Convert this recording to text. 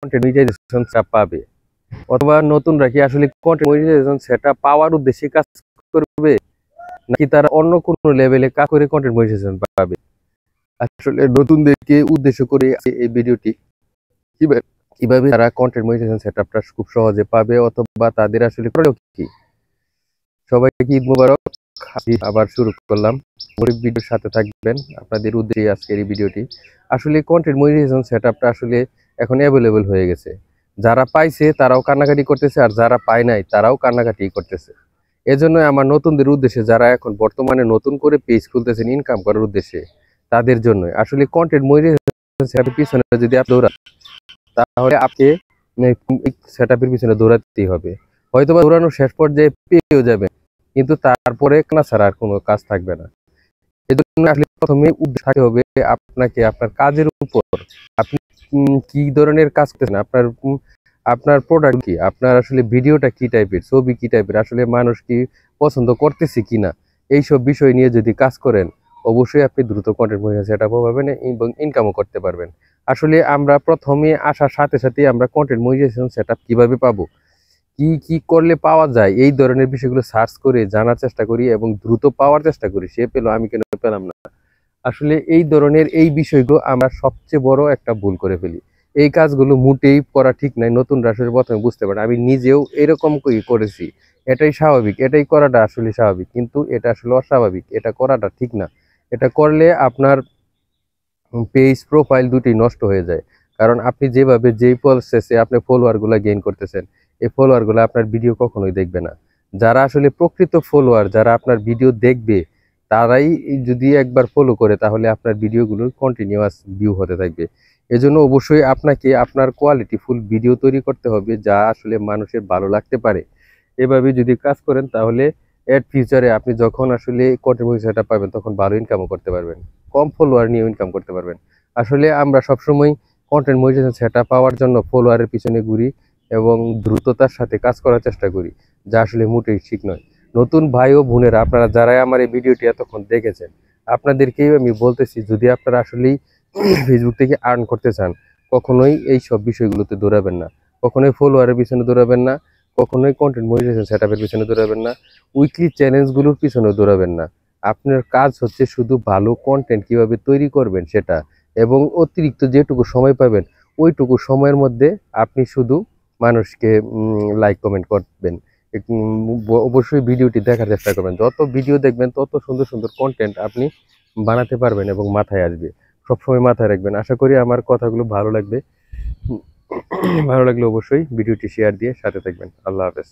Content monetization setup পাবে, অথবা নতুনরা কি আসলে কন্টেন্ট মনিটাইজেশন সেটআপ পাওয়ার উদ্দেশ্যে কাজ করবে, নাকি তারা অন্য কোনো লেভেলে কাজ করে কন্টেন্ট মনিটাইজেশন পাবে? আসলে নতুনদেরকে উদ্দেশ্য করে এই ভিডিওটি। কিভাবে কিভাবে তারা কন্টেন্ট মনিটাইজেশন সেটআপটা খুব সহজে পাবে, অথবা তাদের আসলে করণীয় কি? সবাইকে ঈদ মোবারক। আবার শুরু করলাম। গরিব ভিডিওর সাথে থাকবেন, আপনাদের উদ্দেশ্যে আজকের এই ভিডিওটি। আসলে কন্টেন্ট মনিটাইজেশন সেটআপটা আসলে এখন অ্যাভেলেবল হয়ে গেছে। যারা পাইছে তারাও কান্নাকাটি করতেছে, আর যারা পায় নাই তারাও কান্নাকাটি করতেছে। এজন্য আমার নতুনদের উদ্দেশ্যে, যারা এখন বর্তমানে নতুন করে পেজ খুলতেছেন ইনকাম করার উদ্দেশ্যে, তাদের জন্য আসলে কন্টেন্ট মনিটাইজেশন সেটআপের পিছনে যদি আপনি দৌড়ান, তাহলে আপনি সেটআপের পিছনে দৌড়াতেই হবে। হয়তোবা দৌড়ানোর শেষ পর্যায়ে পেয়েও যাবেন, কিন্তু তারপরে কানা ছাড়া আর কোনো কাজ থাকবে না। এজন্য আসলে প্রথমে উদ্দেশ্য থাকতে হবে আপনাকে, আপনার কাজের উপর। আপনি কি ধরনের কাজ করতেছেন, আপনার প্রোডাক্ট কি, আপনার আসলে ভিডিওটা কি টাইপের, ছবি কি টাইপের, আসলে মানুষ কি পছন্দ করতেছে কিনা, এইসব বিষয় নিয়ে যদি কাজ করেন, অবশ্যই আপনি দ্রুত কন্টেন্ট মনিটাইজেশন সেটআপও পাবেন এবং ইনকামও করতে পারবেন। আসলে আমরা প্রথমে আসার সাথে সাথে আমরা কন্টেন্ট মনিটাইজেশন সেটআপ কিভাবে পাবো, কি কি করলে পাওয়া যায়, এই ধরনের বিষয়গুলো সার্চ করে জানার চেষ্টা করি এবং দ্রুত পাওয়ার চেষ্টা করি। সে পেলো, আমি কেন পেলাম না? আসলে এই ধরনের এই বিষয়গুলো আমরা সবচেয়ে বড় একটা ভুল করে ফেলি। এই কাজগুলো মোটেই করা ঠিক নাই। নতুনরা আসলে প্রথমে বুঝতে পারে, আমি নিজেও এরকম করেছি। এটাই স্বাভাবিক, এটাই করাটা আসলে স্বাভাবিক, কিন্তু এটা আসলে অস্বাভাবিক, এটা করাটা ঠিক না। এটা করলে আপনার পেজ প্রোফাইল দুটি নষ্ট হয়ে যায়। কারণ আপনি যেভাবে যেই প্রসেসে আপনি ফলোয়ারগুলো গেইন করতেছেন, এই ফলোয়ারগুলো আপনার ভিডিও কখনোই দেখবে না। যারা আসলে প্রকৃত ফলোয়ার, যারা আপনার ভিডিও দেখবে, তারাই যদি একবার ফলো করে, তাহলে আপনার ভিডিওগুলো কন্টিনিউয়াস ভিউ হতে থাকবে। এজন্য অবশ্যই আপনাকে আপনার কোয়ালিটিফুল ভিডিও তৈরি করতে হবে, যা আসলে মানুষের ভালো লাগতে পারে। এভাবে যদি কাজ করেন, তাহলে এর ফিউচারে আপনি যখন আসলে কন্টেন্ট মনিটাইজেশনটা পাবেন, তখন ভালো ইনকামও করতে পারবেন, কম ফলোয়ার নিয়েও ইনকাম করতে পারবেন। আসলে আমরা সবসময় কন্টেন্ট মনিটাইজেশন সেটআপ পাওয়ার জন্য ফলোয়ারের পিছনে ঘুরি এবং দ্রুততার সাথে কাজ করার চেষ্টা করি, যা আসলে মোটেই ঠিক নয়। নতুন ভাই ও বোনেরা, আপনারা যারাই আমার এই ভিডিওটি এতক্ষণ দেখেছেন, আপনাদেরকেই আমি বলতেছি, যদি আপনারা আসলেই ফেসবুক থেকে আর্ন করতে চান, কখনোই এই সব বিষয়গুলোতে দৌড়াবেন না, কখনোই ফলোয়ারের পিছনে দৌড়াবেন না, কখনোই কন্টেন্ট মনিটাইজেশন সেটআপের পিছনে দৌড়াবেন না, উইকলি চ্যালেঞ্জগুলোর পিছনে দৌড়াবেন না। আপনার কাজ হচ্ছে শুধু ভালো কন্টেন্ট কিভাবে তৈরি করবেন সেটা, এবং অতিরিক্ত যেটুকু সময় পাবেন, ওইটুকু সময়ের মধ্যে আপনি শুধু মানুষকে লাইক কমেন্ট করবেন। অবশ্যই ভিডিওটি দেখার চেষ্টা করবেন। যত ভিডিও দেখবেন, তত সুন্দর সুন্দর কন্টেন্ট আপনি বানাতে পারবেন এবং মাথায় আসবে। সবসময় মাথায় রাখবেন। আশা করি আমার কথাগুলো ভালো লাগবে। ভালো লাগলে অবশ্যই ভিডিওটি শেয়ার দিয়ে সাথে থাকবেন। আল্লাহ হাফেজ।